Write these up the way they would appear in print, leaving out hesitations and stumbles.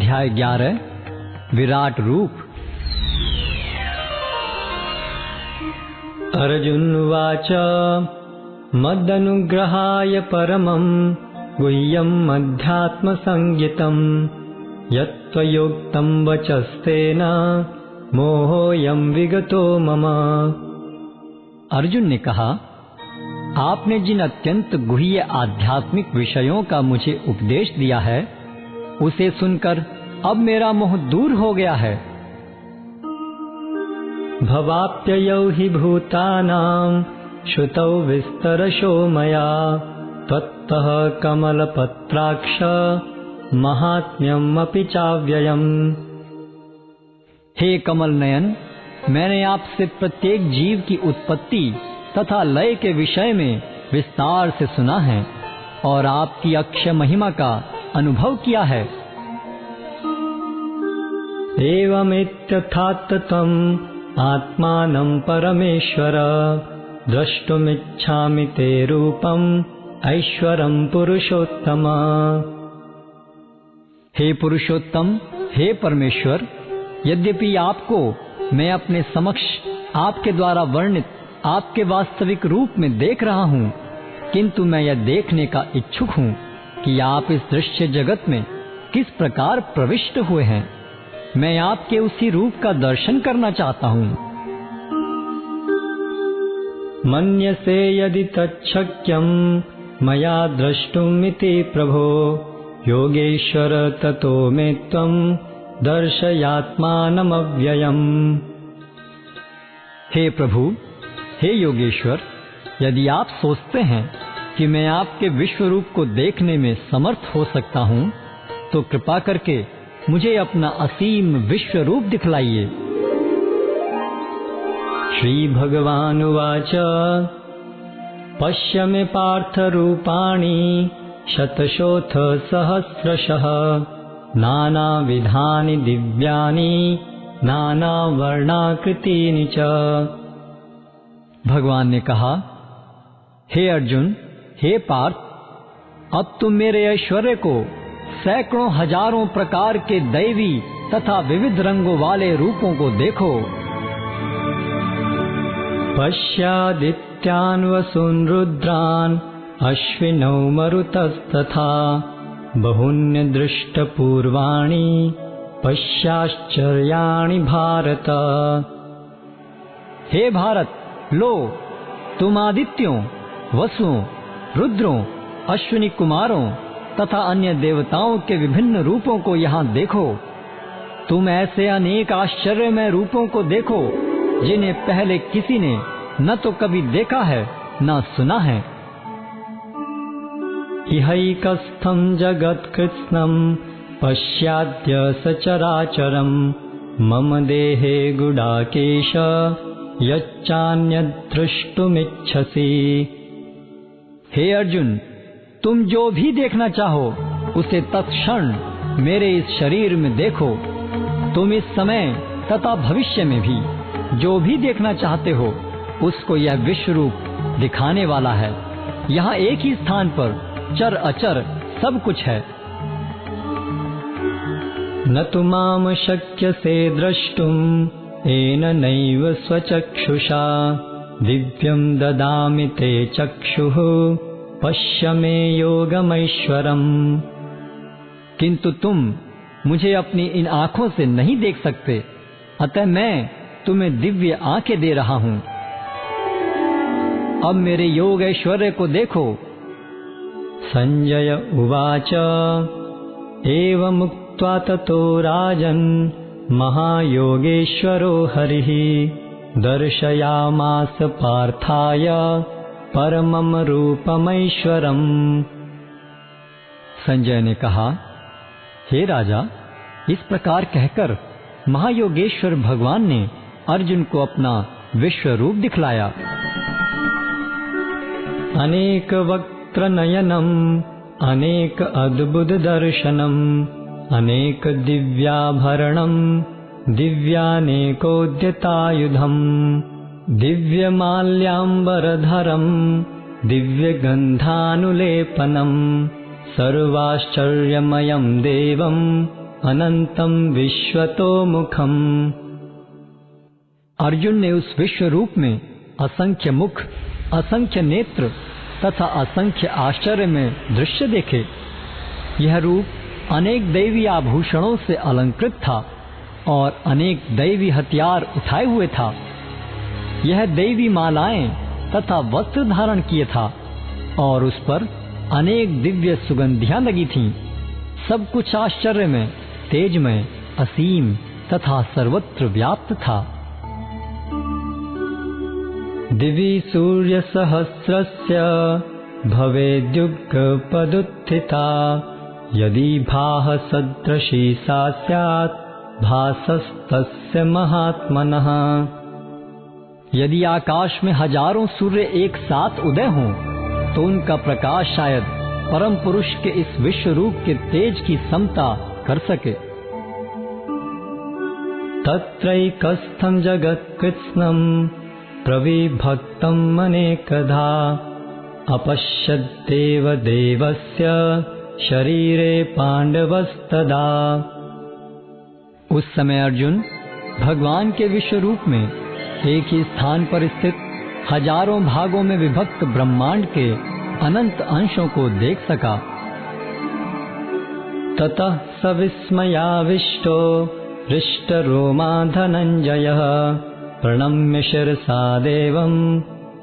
अध्याय 11 विराट रूप। अर्जुनवाच मदनुग्रहाय परमं गुह्यम् अध्यात्मसंज्ञितम् यत्त्वयोक्तं वचस्तेन मोहोऽयं विगतो मम। अर्जुन ने कहा, आपने जिन अत्यंत गुह्य आध्यात्मिक विषयों का मुझे उपदेश दिया है, उसे सुनकर अब मेरा मोह दूर हो गया है। भवाप्ययौ हि भूतानां श्रुतौ विस्तरशो मया त्वत्तः कमलपत्राक्ष महात्म्यमपि चाव्ययम्। हे कमल नयन, मैंने आपसे प्रत्येक जीव की उत्पत्ति तथा लय के विषय में विस्तार से सुना है और आपकी अक्षय महिमा का अनुभव किया है। एवमित्यथात्तम् आत्मानं परमेश्वर द्रष्टुमिच्छामि ते रूपम् ऐश्वरं पुरुषोत्तम। हे पुरुषोत्तम, हे परमेश्वर, यद्यपि आपको मैं अपने समक्ष आपके द्वारा वर्णित आपके वास्तविक रूप में देख रहा हूँ, किंतु मैं यह देखने का इच्छुक हूँ कि आप इस दृश्य जगत में किस प्रकार प्रविष्ट हुए हैं। मैं आपके उसी रूप का दर्शन करना चाहता हूँ। मन्यसे यदि तच्छक्यं मया द्रष्टुमिति प्रभो योगेश्वर ततो मे त्वं दर्शयात्मानमव्ययम्। हे प्रभु, हे योगेश्वर, यदि आप सोचते हैं कि मैं आपके विश्व रूप को देखने में समर्थ हो सकता हूँ, तो कृपा करके मुझे अपना असीम विश्व रूप दिखलाइए। श्री भगवानुवाच पश्य मे पार्थ रूपाणि शतशोऽथ सहस्रशः नानाविधानि दिव्यानि नानावर्णाकृतीनि च। भगवान ने कहा, हे अर्जुन, हे पार्थ, अब तुम मेरे ऐश्वर्य को सैकड़ों हजारों प्रकार के दैवी तथा विविध रंगों वाले रूपों को देखो। पश्यादित्यान् वसून् रुद्रान् अश्विनौ मरुतस्तथा बहुन्यदृष्टपूर्वाणि पश्याश्चर्याणि भारत। हे भारत, लो, तुम आदित्यों, वसुओं, रुद्रों, अश्विनी कुमारों तथा अन्य देवताओं के विभिन्न रूपों को यहाँ देखो। तुम ऐसे अनेक आश्चर्यमय रूपों को देखो जिन्हें पहले किसी ने न तो कभी देखा है न सुना है। इहैकस्थं जगत्कृत्स्नं पश्याद्य सचराचरं मम देहे गुडाकेश यच्चान्यद्द्रष्टुमिच्छसि। हे अर्जुन, तुम जो भी देखना चाहो उसे तत्क्षण मेरे इस शरीर में देखो। तुम इस समय तथा भविष्य में भी जो भी देखना चाहते हो उसको यह विश्व रूप दिखाने वाला है। यहाँ एक ही स्थान पर चर अचर सब कुछ है। न तु माम शक्यसे द्रष्टुम येनैव स्वचक्षुषा दिव्यं ददामि ते चक्षुः पश्य मे योगमैश्वरम्। किंतु तुम मुझे अपनी इन आँखों से नहीं देख सकते, अतः मैं तुम्हें दिव्य आंखें दे रहा हूँ। अब मेरे योग ऐश्वर्य को देखो। संजय उवाच एवमुक्त्वा ततो राजन् महायोगेश्वरो हरिः दर्शयामास पार्थाय परमं रूपमैश्वरम्। संजय ने कहा, हे राजा, इस प्रकार कहकर महायोगेश्वर भगवान ने अर्जुन को अपना विश्व रूप दिखलाया। अनेक वक्त्र नयनम् अनेक अद्भुत दर्शनम् अनेक दिव्याभरणम् दिव्यानेकोद्यतायुधम् दिव्यमाल्याम्बरधरम् दिव्यगन्धानुलेपनम् सर्वाश्चर्यमयम् देवम् अनंतं विश्वतोमुखम्। अर्जुन ने उस विश्व रूप में असंख्य मुख, असंख्य नेत्र तथा असंख्य आश्चर्य में दृश्य देखे। यह रूप अनेक दैवी आभूषणों से अलंकृत था और अनेक दैवी हथियार उठाए हुए था। यह दैवी मालाएं तथा वस्त्र धारण किए था और उस पर अनेक दिव्य सुगंधियां लगी थीं। सब कुछ आश्चर्य में, तेजमय, असीम तथा सर्वत्र व्याप्त था। दिवि सूर्यसहस्रस्य भवेद्युगपदुत्थिता, यदि भाससदृशी सा स्यात् भासस्तस्य महात्मनः। यदि आकाश में हजारों सूर्य एक साथ उदय हों तो उनका प्रकाश शायद परम पुरुष के इस विश्व रूप के तेज की समता कर सके। तत्रैकस्थं जगत्कृत्स्नं प्रविभक्तम् अनेकधा, अपश्यद्देव देवस्य शरीरे पांडवस्तदा। उस समय अर्जुन भगवान के विश्व रूप में एक ही स्थान पर स्थित हजारों भागों में विभक्त ब्रह्मांड के अनंत अंशों को देख सका। ततः स विस्मयाविष्टो हृष्टरोमा धनंजयः, प्रणम्य शिरसा देवं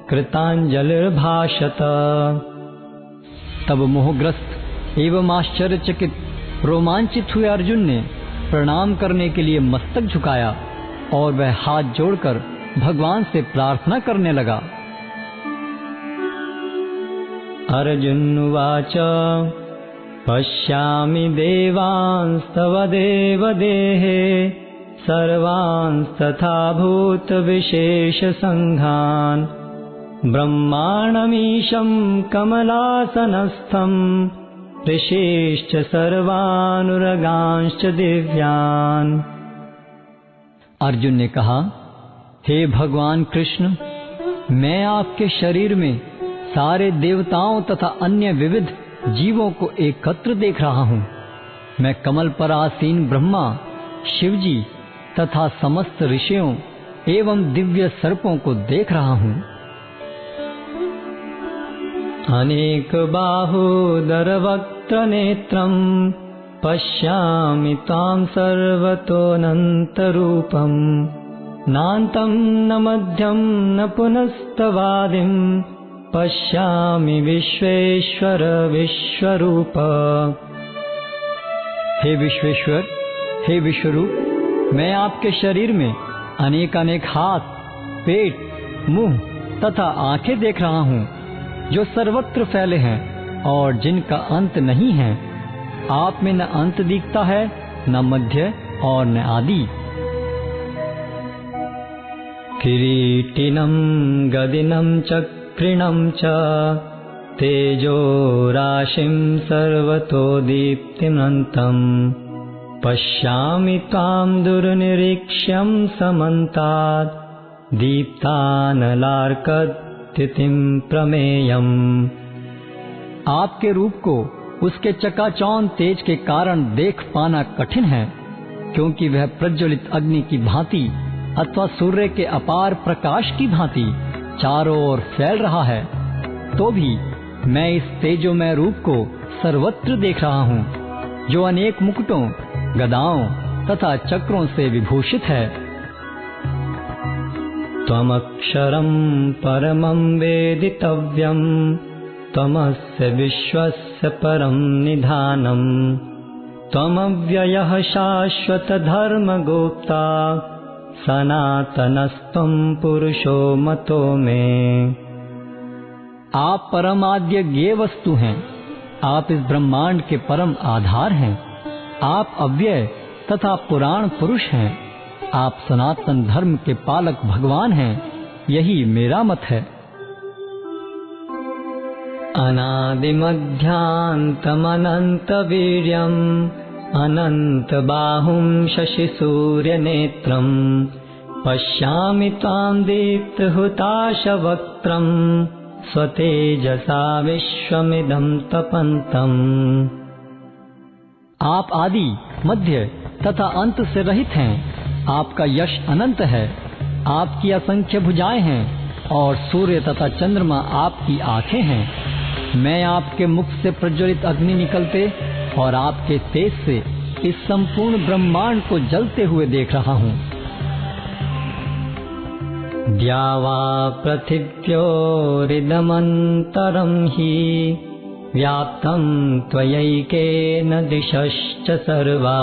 कृतांजलिर्भाषत। तब मोहग्रस्त एवं आश्चर्यचकित रोमांचित हुए अर्जुन ने प्रणाम करने के लिए मस्तक झुकाया और वह हाथ जोड़कर भगवान से प्रार्थना करने लगा। अर्जुन उवाच पश्यामि देवांस्तव देवदेहे, सर्वांस्तथा भूतविशेषसङ्घान्, ब्रह्माणमीशं कमलासनस्थं, ऋषीश्च सर्वानुरगांश्च दिव्यान्। अर्जुन ने कहा, हे भगवान कृष्ण, मैं आपके शरीर में सारे देवताओं तथा अन्य विविध जीवों को एकत्र देख रहा हूँ। मैं कमल पर आसीन ब्रह्मा, शिवजी तथा समस्त ऋषियों एवं दिव्य सर्पों को देख रहा हूँ। अनेक बाहूदर वक्त्र नेत्रं, पश्यामि तां सर्वतोऽनन्तरूपम्, नान्तं न मध्यं न पुनस्तवादिं, पश्यामि विश्वेश्वर विश्वरूप। हे विश्वेश्वर, हे विश्वरूप, मैं आपके शरीर में अनेक हाथ, पेट, मुंह तथा आंखें देख रहा हूँ जो सर्वत्र फैले हैं और जिनका अंत नहीं है। आप में न अंत दिखता है, न मध्य और न आदि। किरीटिनं गदिनं चक्रिणं च, तेजो राशिं सर्वतो दीप्तिमन्तं, पश्यामि त्वां दुर्निरीक्ष्यं समन्तात्, दीप्तानलार्कद्युतिं प्रमेयम्। आपके रूप को उसके चकाचौंध तेज के कारण देख पाना कठिन है, क्योंकि वह प्रज्वलित अग्नि की भांति अथवा सूर्य के अपार प्रकाश की भांति चारों ओर फैल रहा है। तो भी मैं इस तेजोमय रूप को सर्वत्र देख रहा हूँ, जो अनेक मुकुटों, गदाओं तथा चक्रों से विभूषित है। त्वमक्षरं परमं वेदितव्यं, त्वमस्य विश्वस्य परं निधानम्, त्वमव्ययः शाश्वत धर्मगोप्ता, सनातनस्त्वं पुरुषो मतो मे। आप परम आद्य ज्ञेय वस्तु हैं। आप इस ब्रह्मांड के परम आधार हैं। आप अव्यय तथा पुराण पुरुष हैं। आप सनातन धर्म के पालक भगवान हैं। यही मेरा मत है। अनादिमध्यान्तमनन्तवीर्यम्, अनन्तबाहुं शशिसूर्यनेत्रम्, पश्यामि त्वां दीप्तहुताशवक्त्रम्, स्वतेजसा विश्वमिदं तपन्तम्। आप आदि, मध्य तथा अंत से रहित हैं। आपका यश अनंत है। आपकी असंख्य भुजाएं हैं और सूर्य तथा चंद्रमा आपकी आंखें हैं। मैं आपके मुख से प्रज्वलित अग्नि निकलते और आपके तेज से इस संपूर्ण ब्रह्मांड को जलते हुए देख रहा हूँ। द्यावा पृथिव्योरिदमन्तरं हि व्याप्तं त्वयैकेन दिशश्च सर्वा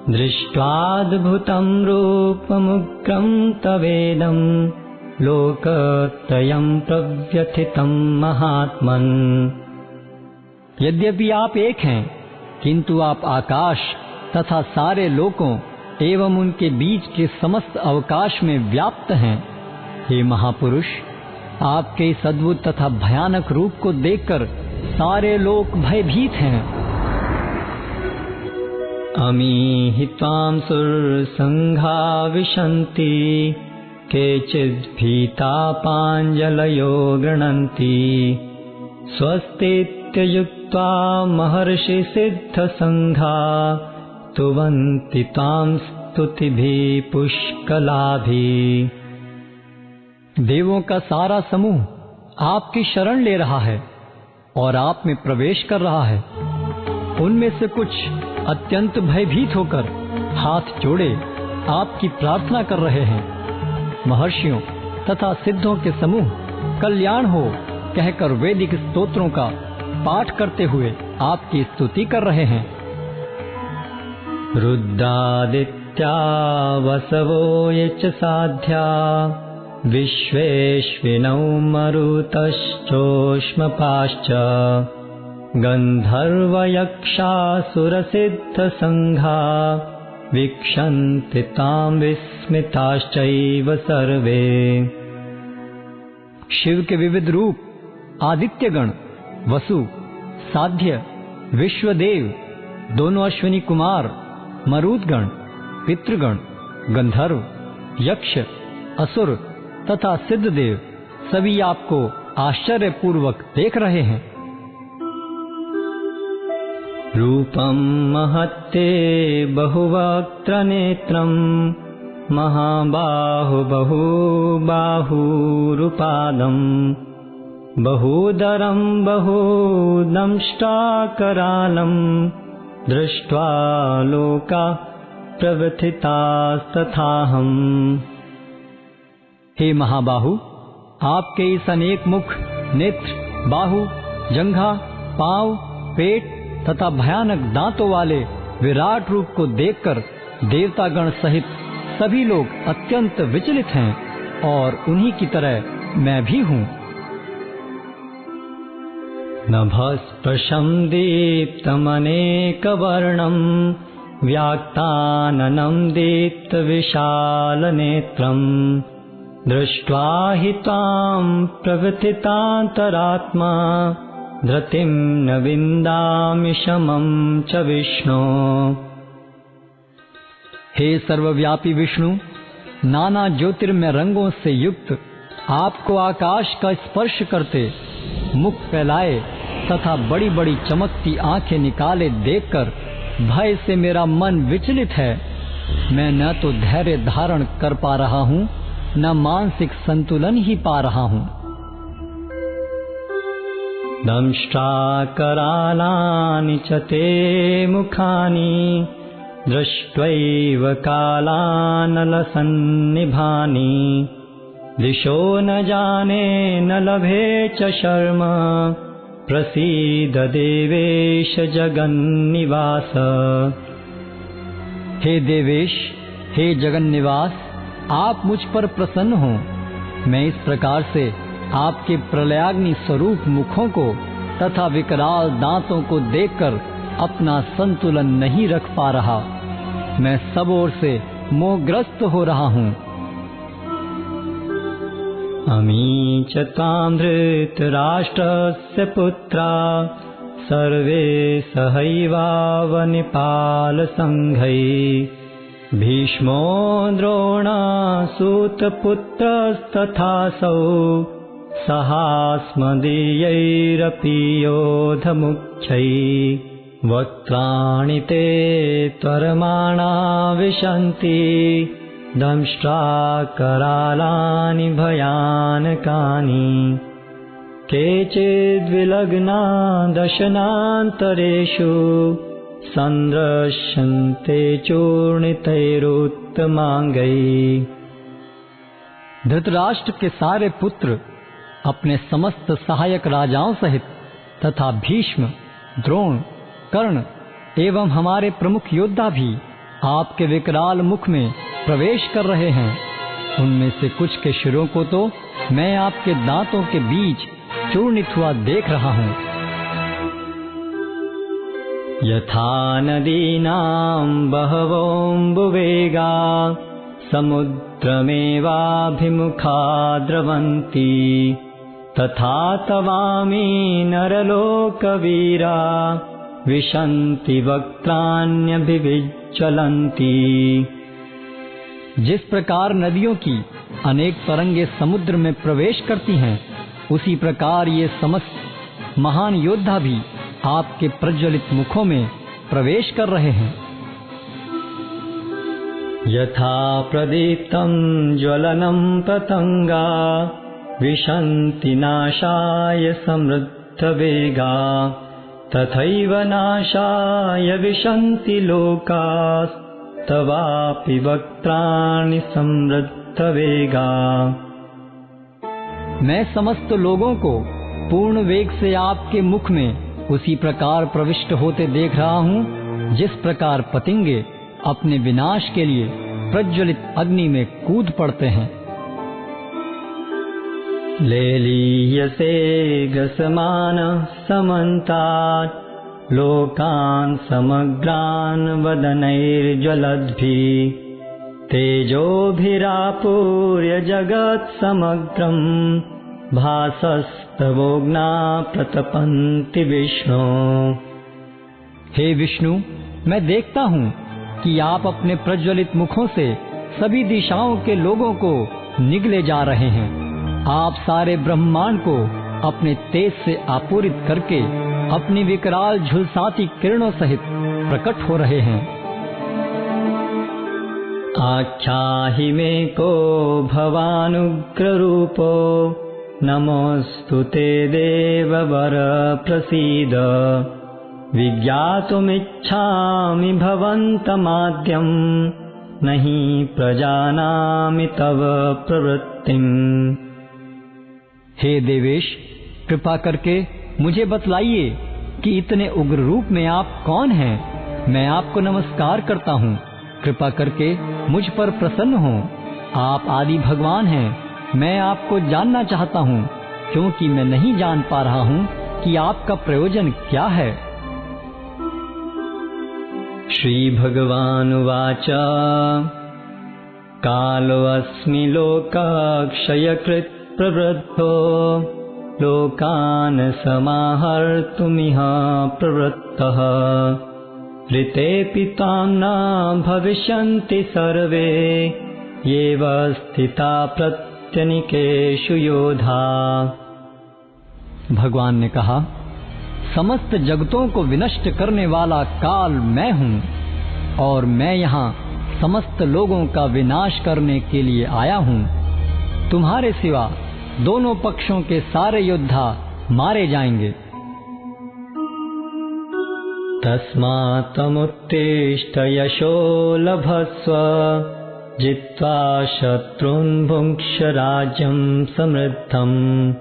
दृष्ट्वाद्भुतं रूपमुग्रं तवेदं लोकत्रयं प्रव्यथितं महात्मन्। यद्यपि आप एक हैं, किंतु आप आकाश तथा सारे लोकों एवं उनके बीच के समस्त अवकाश में व्याप्त हैं। हे महापुरुष, आपके इस अद्भुत तथा भयानक रूप को देखकर सारे लोग भयभीत हैं। अमीहि त्वां सुरसङ्घा विशन्ति केचिद्भीता पाञ्जलयो गृह्णन्ति स्वस्तीत्युक्त्वा महर्षिसिद्धसङ्घा स्तुवन्ति त्वां स्तुतिभिः पुष्कलाभिः। देवों का सारा समूह आपकी शरण ले रहा है और आप में प्रवेश कर रहा है। उनमें से कुछ अत्यंत भयभीत होकर हाथ जोड़े आपकी प्रार्थना कर रहे हैं। महर्षियों तथा सिद्धों के समूह कल्याण हो कहकर वैदिक स्तोत्रों का पाठ करते हुए आपकी स्तुति कर रहे हैं। रुद्रादित्या वसवो ये च साध्या विश्वेश्विनौ मरुतश्चोष्मपाश्च गन्धर्वयक्षासुरसिद्धसङ्घा वीक्षन्ति तां विस्मिताश्चैव सर्वे। शिव के विविध रूप आदित्यगण, वसु, साध्य, विश्वदेव, दोनों अश्विनी कुमार, मरुदगण, पितृगण, गंधर्व, यक्ष, असुर तथा सिद्धदेव सभी आपको आश्चर्यपूर्वक देख रहे हैं। रूपं महत्ते बहुवक्त्रनेत्रं महाबाहु बहुबाहुरुपादं बहुदरं बहुदंष्ट्राकरालं दृष्ट्वा लोका प्रव्यथितास्तथाहम्। हे महाबाहु, आपके इस अनेक मुख, नेत्र, बाहु, जंघा, पांव, पेट तथा भयानक दांतों वाले विराट रूप को देखकर देवतागण सहित सभी लोग अत्यंत विचलित हैं और उन्हीं की तरह मैं भी हूँ। नभस्पृशं दीप्तमनेकवर्णं व्याक्ताननं दीप्तविशालनेत्रं दृष्ट्वा हि त्वां प्रव्यथितान्तरात्मा धृतिं न विन्दामि शमं च विष्णो। हे सर्वव्यापी विष्णु, नाना ज्योतिर्मय रंगों से युक्त आपको आकाश का स्पर्श करते, मुख फैलाए तथा बड़ी बड़ी चमकती आंखें निकाले देखकर भय से मेरा मन विचलित है। मैं न तो धैर्य धारण कर पा रहा हूँ, न मानसिक संतुलन ही पा रहा हूँ। दंष्ट्राकरालानि च ते मुखानि दृष्ट्वैव कालानलसन्निभानि दिशो न जाने न लभे च शर्म प्रसीद देवेश जगन्निवास। हे देवेश, हे जगन्निवास, आप मुझ पर प्रसन्न हो। मैं इस प्रकार से आपके प्रलयाग्नि स्वरूप मुखों को तथा विकराल दांतों को देखकर अपना संतुलन नहीं रख पा रहा। मैं सब ओर से मोहग्रस्त हो रहा हूँ। अमी च तां धृतराष्ट्रस्य पुत्रा सर्वे सहैवावनिपालसङ्घैः भीष्मो द्रोणासूतपुत्रस्तथासौ सहास्मदीयैरपि योधमुख्यैः वक्त्राणि ते त्वरमाणा विशन्ति दंष्ट्राकरालानि भयानकानि केचिद्विलग्ना दशनान्तरेषु संदृश्यन्ते चूर्णितैरुत्तमाङ्गैः। धृतराष्ट्र के सारे पुत्र अपने समस्त सहायक राजाओं सहित तथा भीष्म, द्रोण, कर्ण एवं हमारे प्रमुख योद्धा भी आपके विकराल मुख में प्रवेश कर रहे हैं। उनमें से कुछ के शिरों को तो मैं आपके दांतों के बीच चूर्णित हुआ देख रहा हूँ। यथा नदीनां बहवोऽम्बुवेगा समुद्रमेवाभिमुखा द्रवन्ति तथा तवामि नरलोकवीरा विशन्ति वक्त्राण्यभिविज्ज्वलन्ति। जिस प्रकार नदियों की अनेक तरंगे समुद्र में प्रवेश करती हैं, उसी प्रकार ये समस्त महान योद्धा भी आपके प्रज्वलित मुखों में प्रवेश कर रहे हैं। यथा प्रदीप्तं ज्वलनं पतंगा विशन्ति नाशाय समृद्धवेगा तथैव नाशाय विशन्ति लोकास्तवापि वक्त्राणि समृद्धवेगा। मैं समस्त लोगों को पूर्ण वेग से आपके मुख में उसी प्रकार प्रविष्ट होते देख रहा हूँ जिस प्रकार पतंगे अपने विनाश के लिए प्रज्वलित अग्नि में कूद पड़ते हैं। लेलीयसे गसमान समन्तात् लोकान् समग्रान् वदनैर्ज्वलद्भिः तेजोभिरापूर्य जगत् समग्रं भासस्तवोग्ना प्रतपन्ति विष्णु। हे विष्णु, मैं देखता हूँ कि आप अपने प्रज्वलित मुखों से सभी दिशाओं के लोगों को निगले जा रहे हैं। आप सारे ब्रह्मांड को अपने तेज से आपूरित करके अपनी विकराल झुलसाती किरणों सहित प्रकट हो रहे हैं। आख्याहि मे को भवानुग्ररूपो नमोऽस्तु ते देववर प्रसीद विज्ञातुमिच्छामि भवन्तमाद्यं नहि प्रजानामि तव प्रवृत्तिम्। हे देवेश, कृपा करके मुझे बतलाइए कि इतने उग्र रूप में आप कौन हैं। मैं आपको नमस्कार करता हूँ, कृपा करके मुझ पर प्रसन्न हो। आप आदि भगवान हैं। मैं आपको जानना चाहता हूँ क्योंकि मैं नहीं जान पा रहा हूँ कि आपका प्रयोजन क्या है। श्री भगवानुवाच कालोऽस्मि लोकक्षयकृत् प्रवृद्धो लोकान् समाहर्तुमिह प्रवृत्तः ऋतेऽपि तां न भविष्यन्ति सर्वे येव स्थिता प्रत्यनीकेषु योधा। भगवान ने कहा, समस्त जगतों को विनष्ट करने वाला काल मैं हूँ और मैं यहाँ समस्त लोगों का विनाश करने के लिए आया हूँ। तुम्हारे सिवा दोनों पक्षों के सारे योद्धा मारे जाएंगे। तस्मात्त्वमुत्तिष्ठ यशो लभस्व जित्वा शत्रून् भुङ्क्ष राज्यं समृद्धम्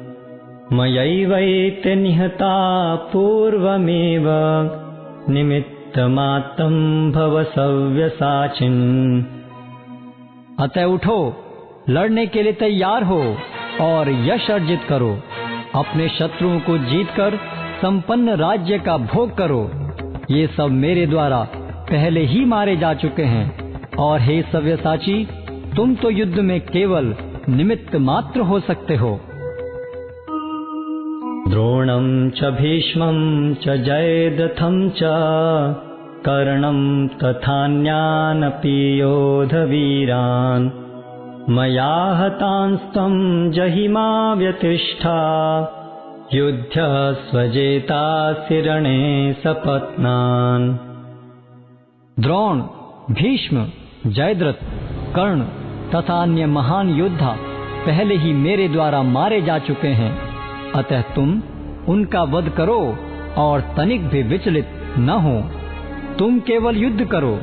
मयैवैते निहता पूर्वमेव निमित्तमात्रं भव सव्यसाचिन्। अतः उठो, लड़ने के लिए तैयार हो और यश अर्जित करो। अपने शत्रुओं को जीतकर संपन्न राज्य का भोग करो। ये सब मेरे द्वारा पहले ही मारे जा चुके हैं और हे सव्यसाची, तुम तो युद्ध में केवल निमित्त मात्र हो सकते हो। द्रोणं च भीष्मं च जयद्रथं च कर्णं तथान्यानपि योधवीरान् मया हतांस्त्वं जहिमा व्यतिष्ठा युध्यस्वजेतासि रणे सपत्नान्। द्रोण, भीष्म, जयद्रथ, कर्ण तथा अन्य महान योद्धा पहले ही मेरे द्वारा मारे जा चुके हैं, अतः तुम उनका वध करो और तनिक भी विचलित न हो। तुम केवल युद्ध करो,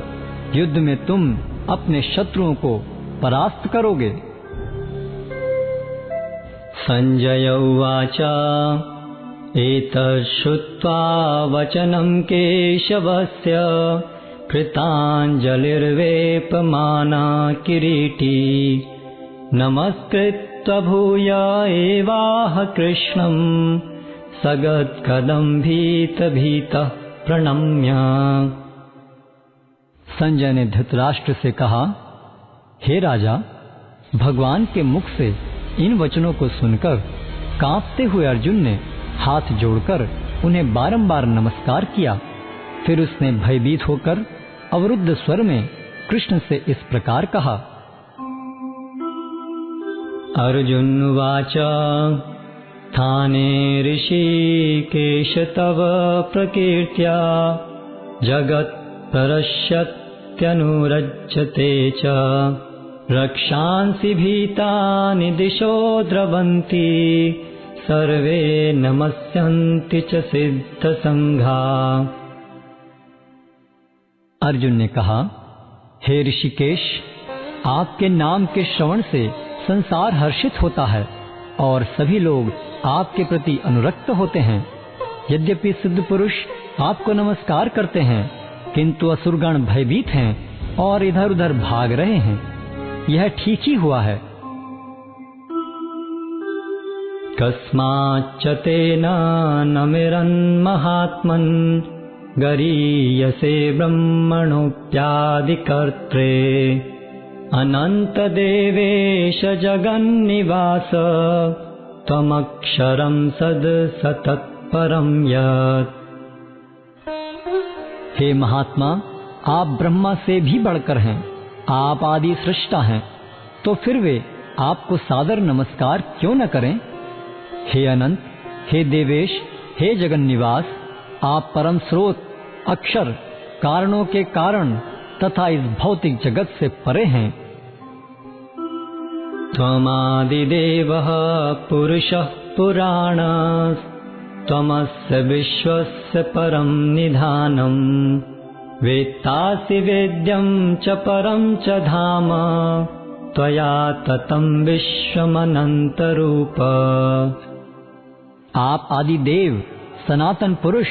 युद्ध में तुम अपने शत्रुओं को परास्त करोगे। संजय उवाच एतच्छ्रुत्वा वचनं केशवस्य कृताञ्जलिर्वेपमाना किरीटी नमस्कृत्य भूय एवाह कृष्णं सगद्गदं भीतः प्रणम्य। संजय ने धृतराष्ट्र से कहा, हे राजा, भगवान के मुख से इन वचनों को सुनकर कांपते हुए अर्जुन ने हाथ जोड़कर उन्हें बारंबार नमस्कार किया। फिर उसने भयभीत होकर अवरुद्ध स्वर में कृष्ण से इस प्रकार कहा। अर्जुन उवाच स्थाने ऋषिकेश तव प्रकीर्त्या जगत् प्ररश्यत्यनुरज्यते च रक्षांसि भीतानि दिशो द्रवन्ति सर्वे नमस्यन्ति च सिद्धसंघा। अर्जुन ने कहा, हे ऋषिकेश, आपके नाम के श्रवण से संसार हर्षित होता है और सभी लोग आपके प्रति अनुरक्त होते हैं। यद्यपि सिद्ध पुरुष आपको नमस्कार करते हैं, किंतु असुरगण भयभीत हैं और इधर उधर भाग रहे हैं। यह ठीक ही हुआ है। कस्माच्च तेन नमिरन्महात्मन् गरीयसे ब्रह्मणोऽप्यादिकर्त्रे अनन्तदेवेश जगन्निवास त्वमक्षरं सतत्परं यत्। हे महात्मा, आप ब्रह्मा से भी बढ़कर हैं, आप आदि सृष्टा हैं, तो फिर वे आपको सादर नमस्कार क्यों न करें? हे अनंत, हे देवेश, हे जगन्निवास, आप परम स्रोत, अक्षर, कारणों के कारण तथा इस भौतिक जगत से परे हैं। त्वमादिदेवः पुरुषः पुराणस् त्वमस्य विश्वस्य परं निधानम् वेत्तासि वेद्यं च परं च धाम त्वया ततं विश्वमनन्तरूप। आप आदि देव, सनातन पुरुष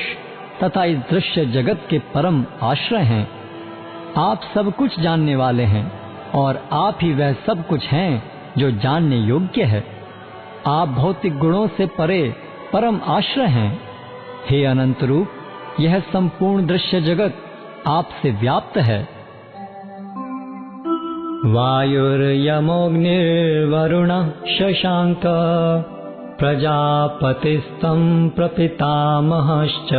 तथा इस दृश्य जगत के परम आश्रय हैं। आप सब कुछ जानने वाले हैं और आप ही वह सब कुछ हैं जो जानने योग्य है। आप भौतिक गुणों से परे परम आश्रय हैं। हे अनंत रूप, यह संपूर्ण दृश्य जगत आपसे व्याप्त है। वायुर्यमोऽग्निर्वरुणः शशांक प्रजापतिस्तं प्रपितामहश्च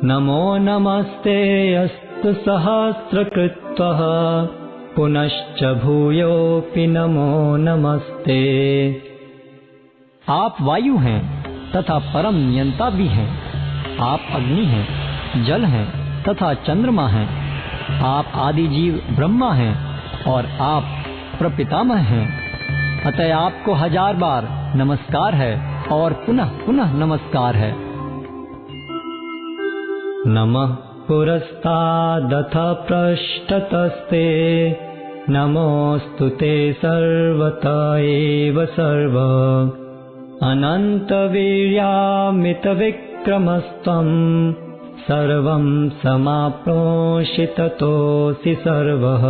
नमो नमस्ते अस्तु सहस्रकृत्वः पुनश्च भूयोऽपि नमो नमस्ते। आप वायु हैं तथा परम नियंता भी हैं। आप अग्नि हैं, जल हैं तथा चंद्रमा हैं। आप आदि जीव ब्रह्मा हैं और आप प्रपितामह हैं। अतः आपको 1000 बार नमस्कार है और पुनः पुनः नमस्कार है। नमः पुरस्तादथ पृष्ठतस्ते नमोऽस्तु ते सर्वत एव सर्व अनन्तवीर्यामितविक्रमस्त्वं सर्वं समाप्नोषि ततोऽसि सर्वः।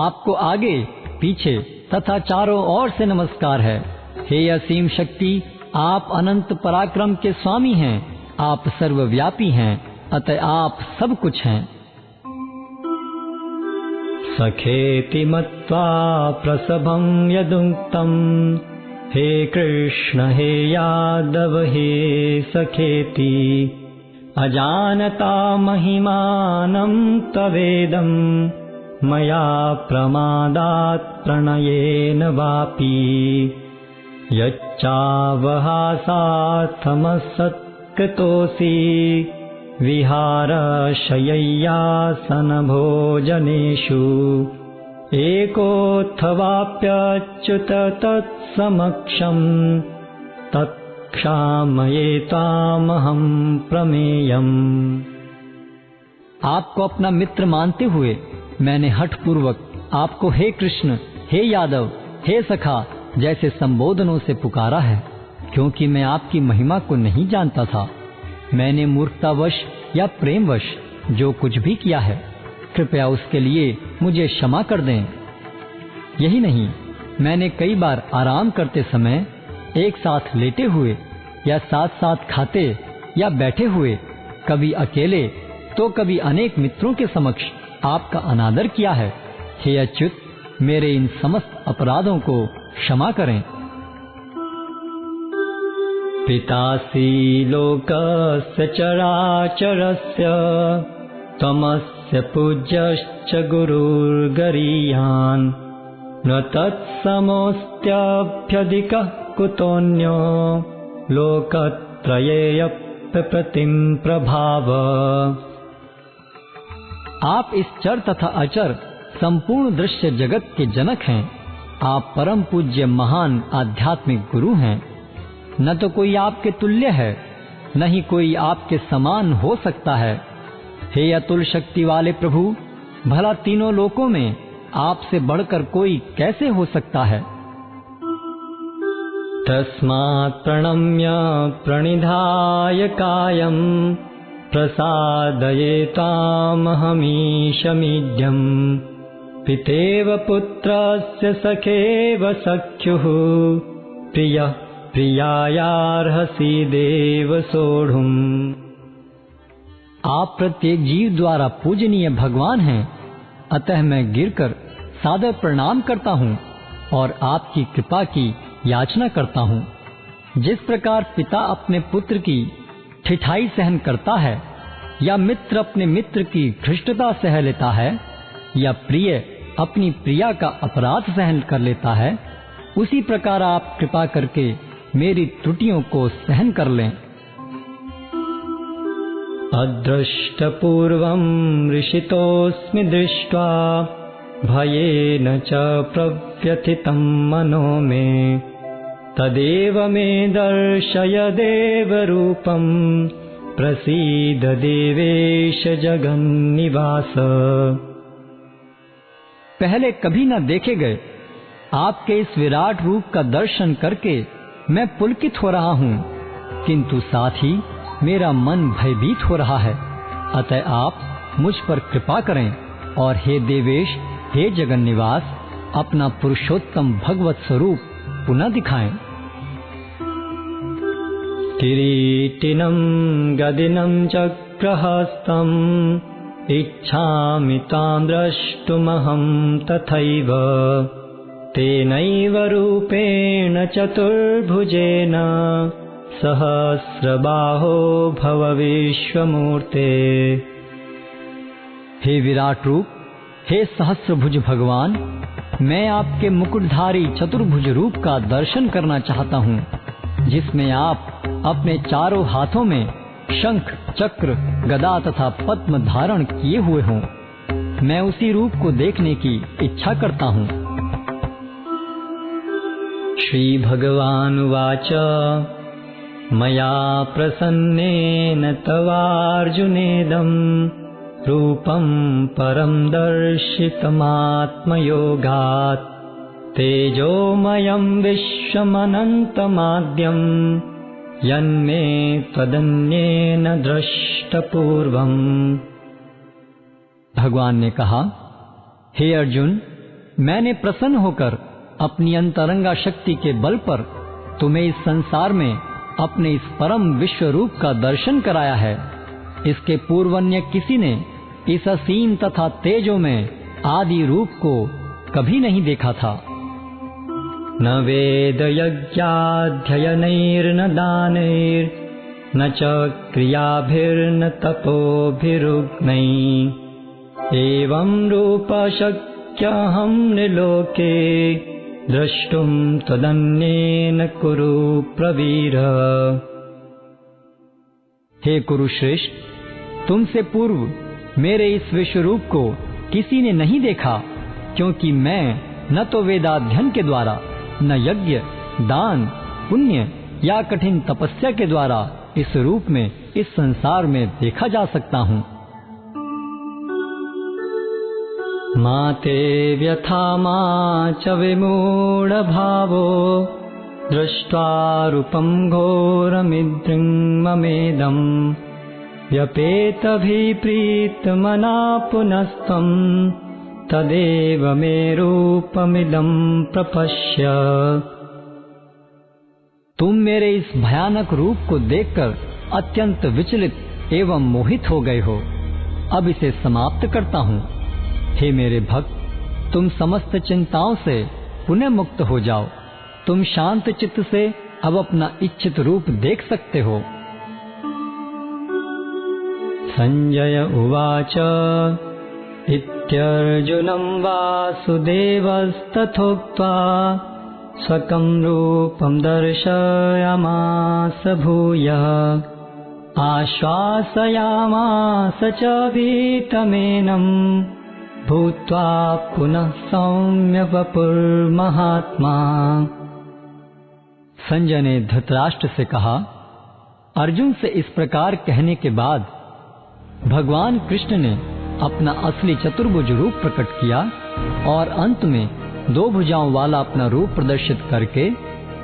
आपको आगे, पीछे तथा चारों ओर से नमस्कार है। हे असीम शक्ति, आप अनंत पराक्रम के स्वामी हैं। आप सर्वव्यापी हैं, अतः आप सब कुछ हैं। सखेति मत्वा प्रसभं यदुक्तं हे कृष्ण हे यादव हे सखेति अजानता महिमानं तवेदं मया प्रमादात् प्रणयेन वापि। यच्चावहासार्थमसत्कृतोऽसि विहारशय्यासनभोजनेषु एकोऽथवाप्यच्युत तत्समक्षम् तत्क्षामये त्वामहं प्रमेयम्। आपको अपना मित्र मानते हुए मैंने हठपूर्वक आपको हे कृष्ण, हे यादव, हे सखा जैसे संबोधनों से पुकारा है, क्योंकि मैं आपकी महिमा को नहीं जानता था। मैंने मूर्खतावश या प्रेमवश जो कुछ भी किया है, कृपया उसके लिए मुझे क्षमा कर दें। यही नहीं, मैंने कई बार आराम करते समय एक साथ लेटे हुए या साथ साथ खाते या बैठे हुए, कभी अकेले तो कभी अनेक मित्रों के समक्ष आपका अनादर किया है। हे अच्युत, मेरे इन समस्त अपराधों को क्षमा करें। पितासि लोकस्य चराचरस्य त्वमस्य पूज्यश्च गुरुर्गरीयान् न तत्समोऽस्त्यभ्यधिकः कुतोऽन्यो लोकत्रयेऽप्यप्रतिम प्रभाव। आप इस चर तथा अचर संपूर्ण दृश्य जगत के जनक हैं। आप परम पूज्य महान आध्यात्मिक गुरु हैं। न तो कोई आपके तुल्य है, न ही कोई आपके समान हो सकता है। हे अतुल शक्ति वाले प्रभु, भला तीनों लोकों में आपसे बढ़कर कोई कैसे हो सकता है। तस्मात् प्रणम्य प्रणिधाय कायं प्रसादये त्वामहमीशमीड्यम्। पितेव पुत्रस्य सखेव सख्युः प्रियः प्रियायार्हसि देव सोढुम्। आप प्रत्येक जीव द्वारा पूजनीय भगवान हैं, अतः मैं गिरकर सादर प्रणाम करता हूँ और आपकी कृपा की याचना करता हूँ। जिस प्रकार पिता अपने पुत्र की ठिठाई सहन करता है, या मित्र अपने मित्र की धृष्टता सह लेता है, या प्रिय अपनी प्रिया का अपराध सहन कर लेता है, उसी प्रकार आप कृपा करके मेरी त्रुटियों को सहन कर लें। अदृष्टपूर्वं ऋषितोऽस्मि दृष्ट्वा भयेन च प्रव्यथितं मनो मे। तदेव मे दर्शय देवरूपं प्रसीद देवेश जगन्निवास। पहले कभी न देखे गए आपके इस विराट रूप का दर्शन करके मैं पुलकित हो रहा हूँ, किंतु साथ ही मेरा मन भयभीत हो रहा है। अतः आप मुझ पर कृपा करें और हे देवेश, हे जगन्निवास, अपना पुरुषोत्तम भगवत स्वरूप पुनः दिखाएं। किरीटिनं गदिनं चक्रहस्तम् इच्छामि तां द्रष्टुमहं तथैव। तेनैव रूपेण चतुर्भुजेन सहस्रबाहो भव विश्वमूर्ते। हे विराट रूप, हे सहस्रभुज भगवान, मैं आपके मुकुटधारी चतुर्भुज रूप का दर्शन करना चाहता हूँ, जिसमें आप अपने चारों हाथों में शंख, चक्र, गदा तथा पद्म धारण किए हुए हों। मैं उसी रूप को देखने की इच्छा करता हूँ। श्री भगवानुवाच मया प्रसन्नेन तवार्जुनेदं रूपं परं दर्शितमात्मयोगात्। तेजोमयं विश्वमनन्तमाद्यं यन्मे त्वदन्येन दृष्टपूर्वम्। भगवान ने कहा, हे अर्जुन, मैंने प्रसन्न होकर अपनी अंतरंगा शक्ति के बल पर तुम्हें इस संसार में अपने इस परम विश्व रूप का दर्शन कराया है। इसके पूर्व अन्य किसी ने इस असीम तथा तेजो में आदि रूप को कभी नहीं देखा था। न वेदयज्ञाध्ययनैर्न दानैर्न च क्रियाभिर्न तपोभिरुग्नैः एवं रूप शक्यहं निलोके द्रष्टुम त्वदन्येन कुरु प्रवीर। हे कुरुश्रेष्ठ, तुमसे पूर्व मेरे इस विश्वरूप को किसी ने नहीं देखा, क्योंकि मैं न तो वेदाध्ययन के द्वारा, न यज्ञ, दान, पुण्य या कठिन तपस्या के द्वारा इस रूप में इस संसार में देखा जा सकता हूँ। माते व्यथा मा च विमूढ़ भावो दृष्ट्वा रूपं घोरमिदृङ्ममेदम् व्यपेतभिप्रीतमना पुनस्त्वं तदेव मे रूपमिदं प्रपश्य। तुम मेरे इस भयानक रूप को देखकर अत्यंत विचलित एवं मोहित हो गए हो। अब इसे समाप्त करता हूँ। हे मेरे भक्त, तुम समस्त चिंताओं से पुनः मुक्त हो जाओ। तुम शांत चित्त से अब अपना इच्छित रूप देख सकते हो। संजय उवाच इत्यर्जुनं वासुदेवस्तथोक्त्वा स्वकं रूपं दर्शयामास भूयः आश्वासयामास च भीतमेनं भूत्वा पुनः सौम्य वपुर्महात्मा। संजय ने धृतराष्ट्र से कहा, अर्जुन से इस प्रकार कहने के बाद भगवान कृष्ण ने अपना असली चतुर्भुज रूप प्रकट किया और अंत में 2 भुजाओं वाला अपना रूप प्रदर्शित करके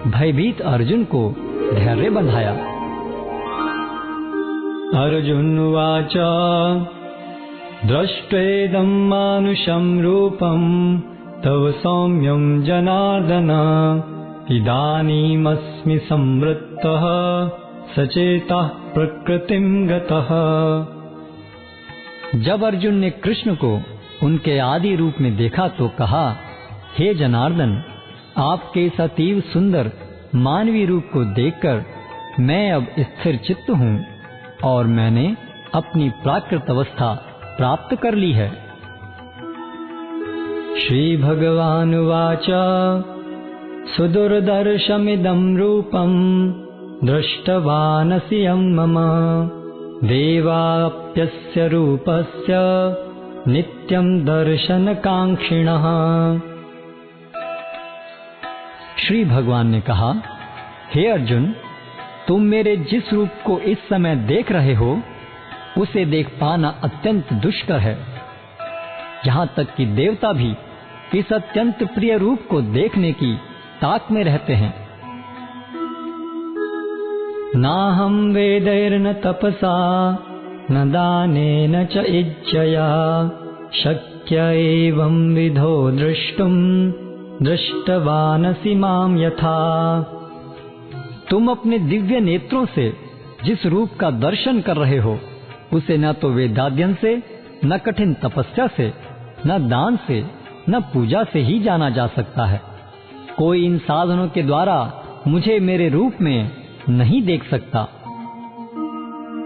भयभीत अर्जुन को धैर्य बंधाया। अर्जुन उवाच दृष्ट्वेदं मानुषं रूपं तव सौम्यं जनार्दन इदानीमस्मि संवृत्तः सचेतः प्रकृतिं गतः। जब अर्जुन ने कृष्ण को उनके आदि रूप में देखा तो कहा, हे जनार्दन, आपके इस अतीव सुंदर मानवीय रूप को देखकर मैं अब स्थिर चित्त हूँ और मैंने अपनी प्राकृत अवस्था प्राप्त कर ली है। श्री भगवान उवाच सुदुर्दर्शमिदं रूपं दृष्टवानसि यं मम देवाप्यस्य रूपस्य नित्यं दर्शनकांक्षिणः। श्री भगवान ने कहा, हे अर्जुन, तुम मेरे जिस रूप को इस समय देख रहे हो उसे देख पाना अत्यंत दुष्कर है। यहाँ तक कि देवता भी इस अत्यंत प्रिय रूप को देखने की ताक में रहते हैं। नाहं वेदैर्न तपसा न दानेन च इज्जया शक्य एवं विधो द्रष्टुं दृष्टवानसि मां यथा। तुम अपने दिव्य नेत्रों से जिस रूप का दर्शन कर रहे हो उसे न तो वेदाध्ययन से, न कठिन तपस्या से, न दान से, न पूजा से ही जाना जा सकता है। कोई इन साधनों के द्वारा मुझे मेरे रूप में नहीं देख सकता।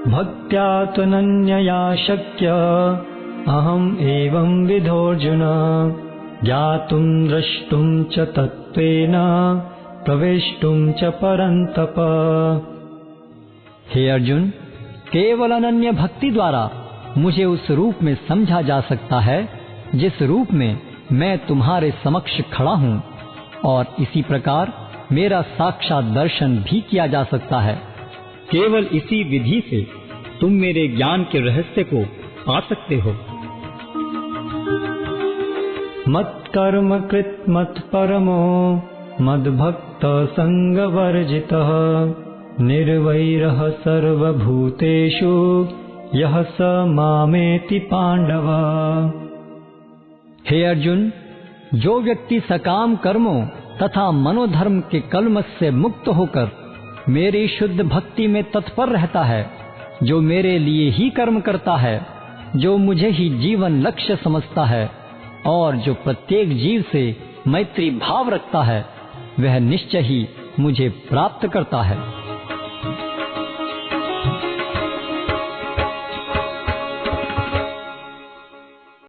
भक्त्या त्वनन्यया शक्य अहम् एवं विधोऽर्जुन ज्ञातुं द्रष्टुं च तत्त्वेन प्रवेष्टुं च परन्तप। हे अर्जुन, केवल अनन्य भक्ति द्वारा मुझे उस रूप में समझा जा सकता है जिस रूप में मैं तुम्हारे समक्ष खड़ा हूँ, और इसी प्रकार मेरा साक्षात दर्शन भी किया जा सकता है। केवल इसी विधि से तुम मेरे ज्ञान के रहस्य को पा सकते हो। मत्कर्म कृत मत परमो मद्भक्त संग वर्जितः निर्वैरः सर्वभूतेषु यः स मामेति पांडव। हे अर्जुन, जो व्यक्ति सकाम कर्मों तथा मनोधर्म के कलमश से मुक्त होकर मेरी शुद्ध भक्ति में तत्पर रहता है, जो मेरे लिए ही कर्म करता है, जो मुझे ही जीवन लक्ष्य समझता है और जो प्रत्येक जीव से मैत्री भाव रखता है, वह निश्चय ही मुझे प्राप्त करता है।